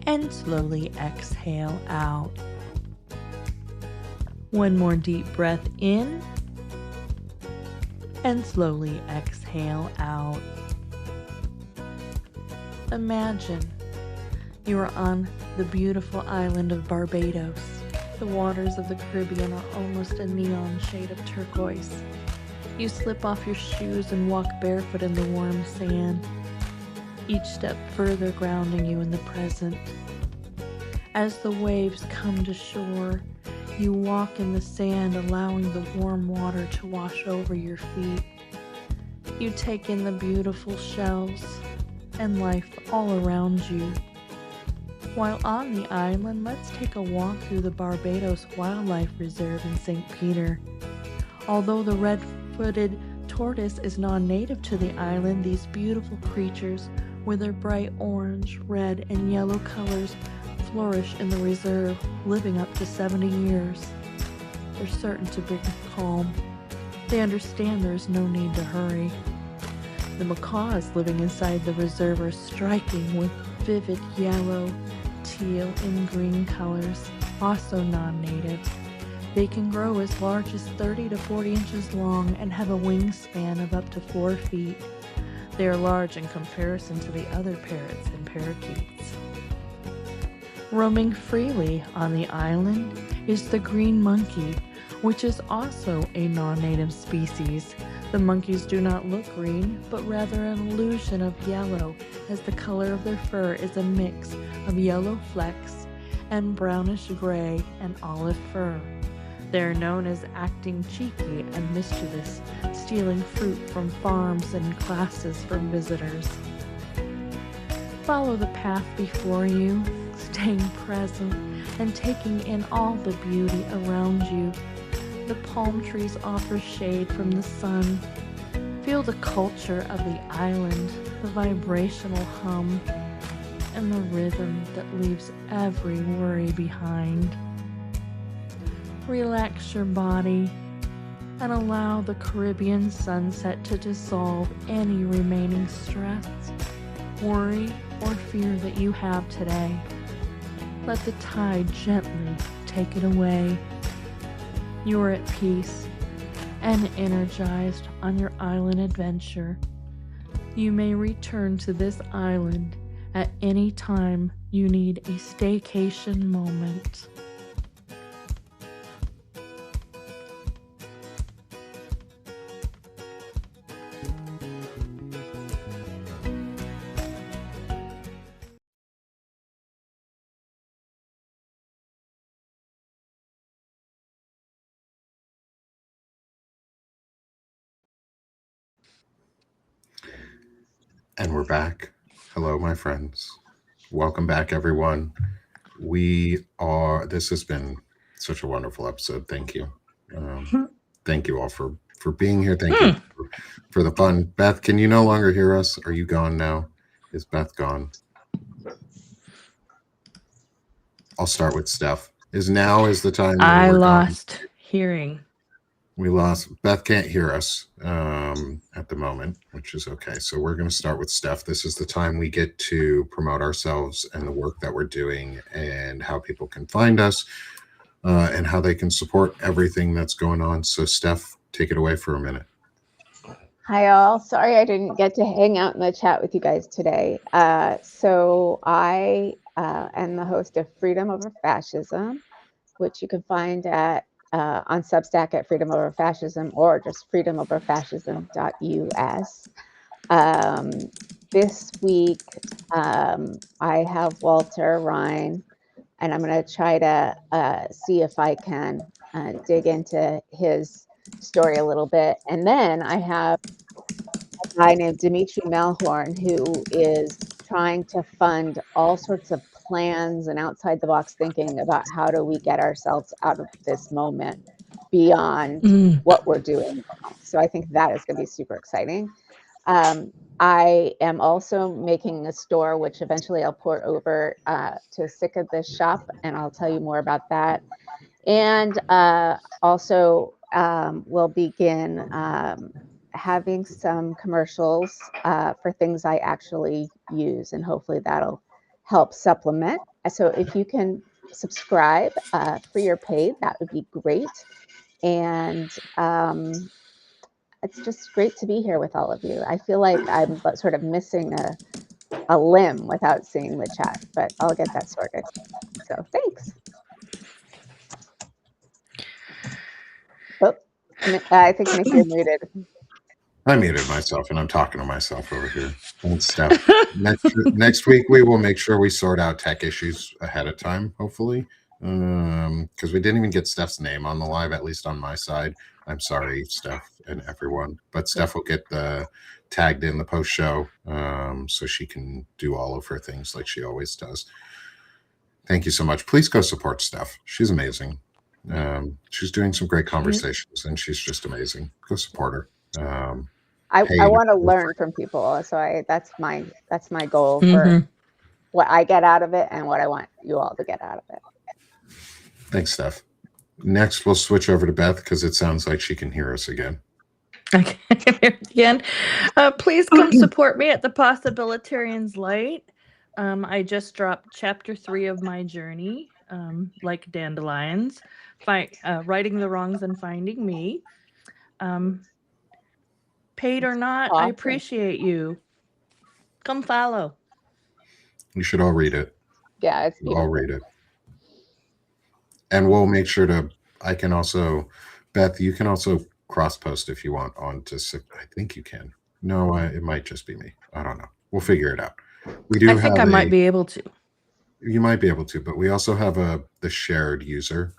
and slowly exhale out. One more deep breath in and slowly exhale exhale out. Imagine you are on the beautiful island of Barbados. The waters of the Caribbean are almost a neon shade of turquoise. You slip off your shoes and walk barefoot in the warm sand, each step further grounding you in the present. As the waves come to shore, you walk in the sand, allowing the warm water to wash over your feet. You take in the beautiful shells and life all around you. While on the island, let's take a walk through the Barbados Wildlife Reserve in St. Peter. Although the red-footed tortoise is non-native to the island, these beautiful creatures with their bright orange, red, and yellow colors flourish in the reserve, living up to 70 years. They're certain to bring calm. They understand there is no need to hurry. The macaws living inside the reserve are striking with vivid yellow, teal, and green colors, also non-native. They can grow as large as 30 to 40 inches long and have a wingspan of up to 4 feet. They are large in comparison to the other parrots and parakeets. Roaming freely on the island is the green monkey, which is also a non-native species. The monkeys do not look green, but rather an illusion of yellow, as the color of their fur is a mix of yellow flecks and brownish gray and olive fur. They are known as acting cheeky and mischievous, stealing fruit from farms and classes from visitors. Follow the path before you, staying present and taking in all the beauty around you. The palm trees offer shade from the sun. Feel the culture of the island, the vibrational hum, and the rhythm that leaves every worry behind. Relax your body and allow the Caribbean sunset to dissolve any remaining stress, worry, or fear that you have today. Let the tide gently take it away. You are at peace and energized on your island adventure. You may return to this island at any time you need a staycation moment. And we're back. Hello, my friends. Welcome back, everyone. This has been such a wonderful episode. Thank you. Thank you all for being here. Thank you for the fun. Beth, can you no longer hear us? Are you gone now? Is Beth gone? I'll start with Steph. Is the time when I we're lost hearing. We lost. Beth can't hear us at the moment, which is okay. So we're going to start with Steph. This is the time we get to promote ourselves and the work that we're doing and how people can find us and how they can support everything that's going on. So Steph, take it away for a minute. Hi, all. Sorry I didn't get to hang out in the chat with you guys today. So I am the host of Freedom Over Fascism, which you can find at on Substack at Freedom Over Fascism or just freedomoverfascism.us. This week, I have Walter Rhine, and I'm going to try to see if I can dig into his story a little bit. And then I have a guy named Dimitri Melhorn, who is trying to fund all sorts of plans and outside the box thinking about how do we get ourselves out of this moment beyond what we're doing now. So I think that is going to be super exciting. I am also making a store, which eventually I'll port over to Sick of This Shop, and I'll tell you more about that. And also we'll begin having some commercials for things I actually use, and hopefully that'll help supplement. So if you can subscribe free or paid, that would be great. And it's just great to be here with all of you. I feel like I'm sort of missing a limb without seeing the chat, but I'll get that sorted. So thanks. Oh, I think Nick, you're muted. I muted myself, and I'm talking to myself over here. And Steph, next week we will make sure we sort out tech issues ahead of time, hopefully, because we didn't even get Steph's name on the live, at least on my side. I'm sorry, Steph and everyone, but Steph will get tagged in the post show, so she can do all of her things like she always does. Thank you so much. Please go support Steph. She's amazing. She's doing some great conversations, and she's just amazing. Go support her. I want to learn from people, so that's my goal for what I get out of it and what I want you all to get out of it. Thanks, Steph. Next, we'll switch over to Beth because it sounds like she can hear us again. I can hear it again. Please come support me at the Possibilitarian's Light. I just dropped chapter 3 of my journey, like dandelions, righting the wrongs and finding me. Paid or not, Awesome. I appreciate you. Come follow. You should all read it. Yeah, it's beautiful. I'll read it. And we'll make sure I can also, Beth, you can also cross-post if you want onto, I think you can. No, it might just be me. I don't know. We'll figure it out. I think I might be able to. You might be able to, but we also have the shared user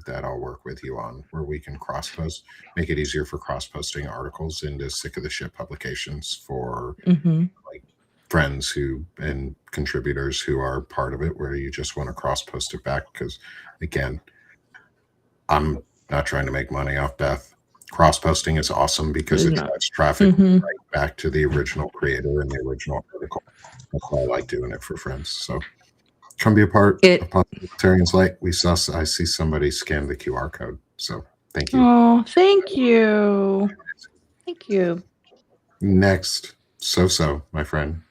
that I'll work with you on, where we can cross-post, make it easier for cross-posting articles into Sick of the Shit publications for like friends and contributors who are part of it, where you just want to cross-post it back. Because again, I'm not trying to make money off Beth. Cross-posting is awesome because it drives traffic right back to the original creator and the original article. That's why I like doing it for friends. So come be a part of Possibilitarian's Light. I see somebody scan the QR code. So thank you. Oh, thank you. Thank you. Next, So, my friend,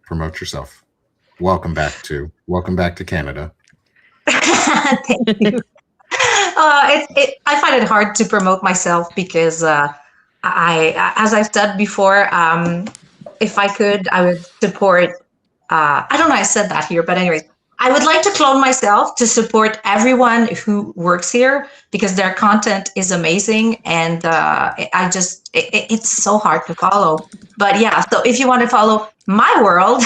promote yourself. Welcome back to Canada. Thank you. I find it hard to promote myself because as I've said before, if I could, I would support. I don't know. I said that here, but anyways, I would like to clone myself to support everyone who works here because their content is amazing, and it's so hard to follow. But yeah, so if you want to follow my world,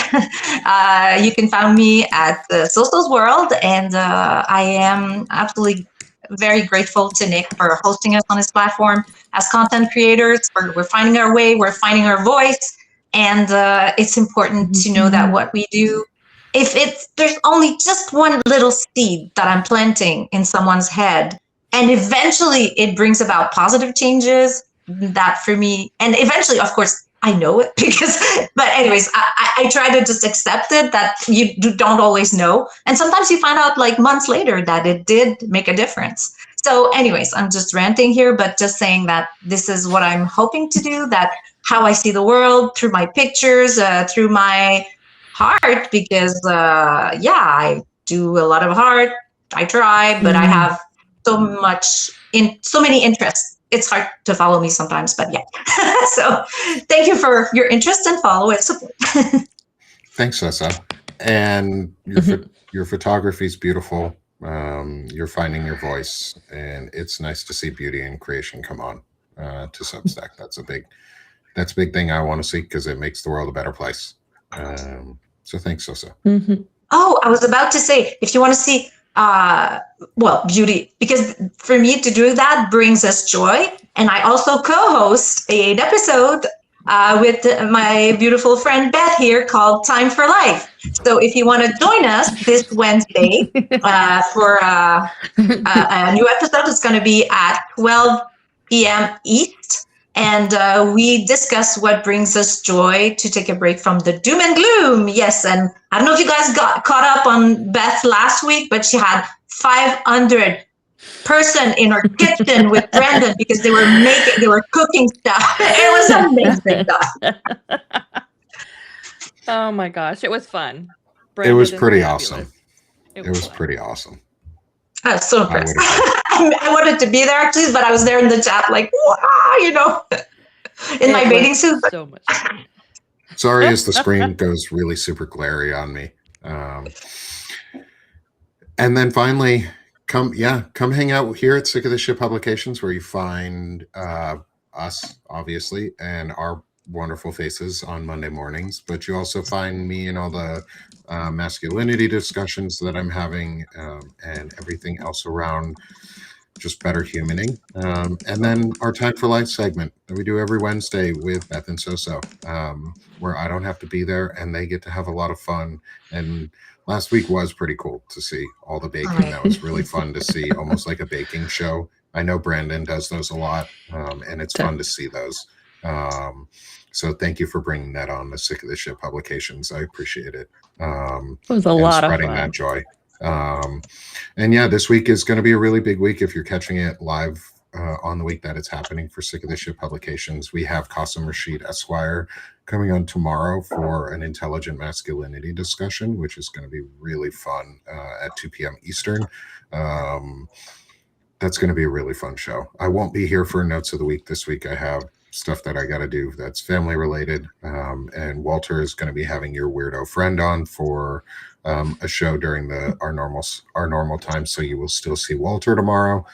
you can find me at Soso's World, and I am absolutely very grateful to Nick for hosting us on his platform. As content creators, we're finding our way, we're finding our voice, and it's important to know that what we do, there's only just one little seed that I'm planting in someone's head, and eventually it brings about positive changes. That for me, and eventually, of course, I know it but anyways, I try to just accept it that you don't always know. And sometimes you find out like months later that it did make a difference. So anyways, I'm just ranting here, but just saying that this is what I'm hoping to do, that how I see the world through my pictures, through my heart, because I do a lot of heart. I try, but I have so many interests. It's hard to follow me sometimes, but yeah. So thank you for your interest and follow and support. Thanks, Sessa. And your photography is beautiful. You're finding your voice, and it's nice to see beauty and creation come on to Substack. That's a big thing I want to see because it makes the world a better place. So thanks, Sessa. Oh, I was about to say, if you want to see beauty, because for me to do that brings us joy. And I also co-host an episode with my beautiful friend Beth here called Time for Life. So if you want to join us this Wednesday for a new episode, it's going to be at 12 p.m. East. And we discuss what brings us joy to take a break from the doom and gloom. Yes, and I don't know if you guys got caught up on Beth last week, but she had 500 person in her kitchen with Brendan because they were cooking stuff. It was amazing. Oh my gosh, it was fun. It was pretty awesome. It was pretty awesome. I was so impressed. I wanted to be there actually, but I was there in the chat like, wow, in my It bathing was suit. so much fun. Sorry, as the screen goes really super glary on me. And then finally, come hang out here at Sick of the Shit Publications, where you find us, obviously, and our wonderful faces on Monday mornings. But you also find me and all the masculinity discussions that I'm having, and everything else around just better humaning. And then our Time for Life segment that we do every Wednesday with Beth and Soso, where I don't have to be there and they get to have a lot of fun. And last week was pretty cool to see all the baking. That was really fun to see, almost like a baking show. I know Brandon does those a lot, and it's fun to see those. So thank you for bringing that on the Sick of the Shit Publications. I appreciate it. It was a lot of spreading fun. that joy. And yeah, this week is going to be a really big week if you're catching it live on the week that it's happening for Sick of the Shit Publications. We have Qasim Rashid Esquire coming on tomorrow for an intelligent masculinity discussion, which is going to be really fun at 2 p.m. Eastern. That's going to be a really fun show. I won't be here for Notes of the Week this week. I have stuff that I got to do that's family related. And Walter is going to be having your weirdo friend on for a show during our normal time. So you will still see Walter tomorrow.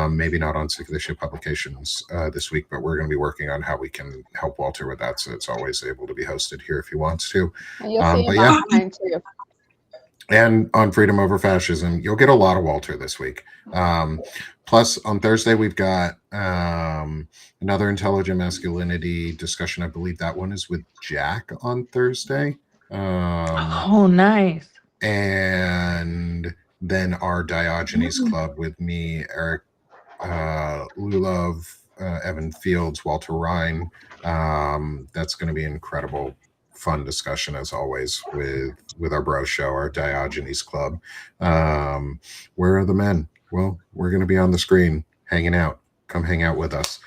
Maybe not on Sick of the Shit Publications this week, but we're going to be working on how we can help Walter with that. So it's always able to be hosted here if he wants to. And you'll see him on mine too. And on Freedom Over Fascism, you'll get a lot of Walter this week. Plus, on Thursday, we've got another intelligent masculinity discussion. I believe that one is with Jack on Thursday. Oh, nice. And then our Diogenes Club with me, Eric Lulov, Evan Fields, Walter Ryan. That's going to be incredible. Fun discussion as always with our bro show, our Diogenes Club. Where are the men? Well, we're going to be on the screen hanging out. Come hang out with us.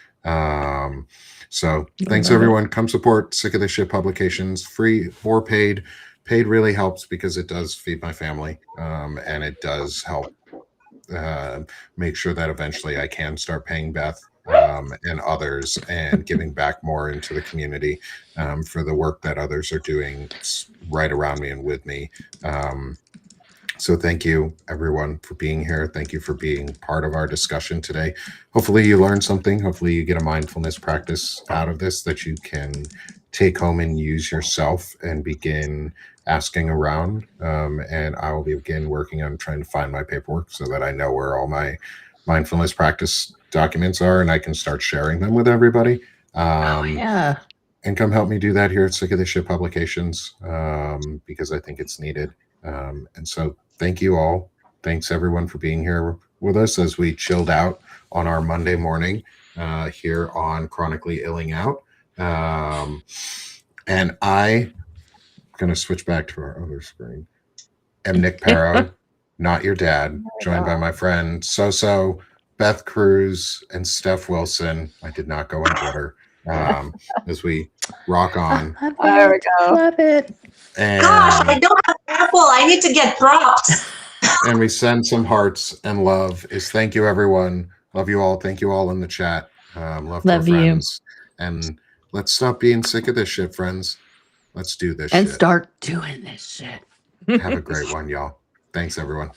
So thanks everyone. Come support Sick of the Shit Publications. Free or paid. Paid really helps because it does feed my family, and it does help make sure that eventually I can start paying Beth and others and giving back more into the community for the work that others are doing right around me and with me. So thank you, everyone, for being here. Thank you for being part of our discussion today. Hopefully you learned something. Hopefully you get a mindfulness practice out of this that you can take home and use yourself and begin asking around. And I will begin working on trying to find my paperwork so that I know where all my mindfulness practice documents are and I can start sharing them with everybody. Yeah. And come help me do that here at Sick of the Shit Publications because I think it's needed. And so thank you all. Thanks everyone for being here with us as we chilled out on our Monday morning here on Chronically Illing Out. And I'm going to switch back to our other screen. I'm Nick Parrow, not your dad, joined by my friend Soso, Beth Cruz, and Steph Wilson. I did not go in order as we rock on. There we go. Love it. And, Gosh, I don't have Apple. I need to get props. and we send some hearts and love. Thank you, everyone. Love you all. Thank you all in the chat. Love to our friends. And let's stop being sick of this shit, friends. Let's do this and shit. start doing this shit. Have a great one, y'all. Thanks, everyone.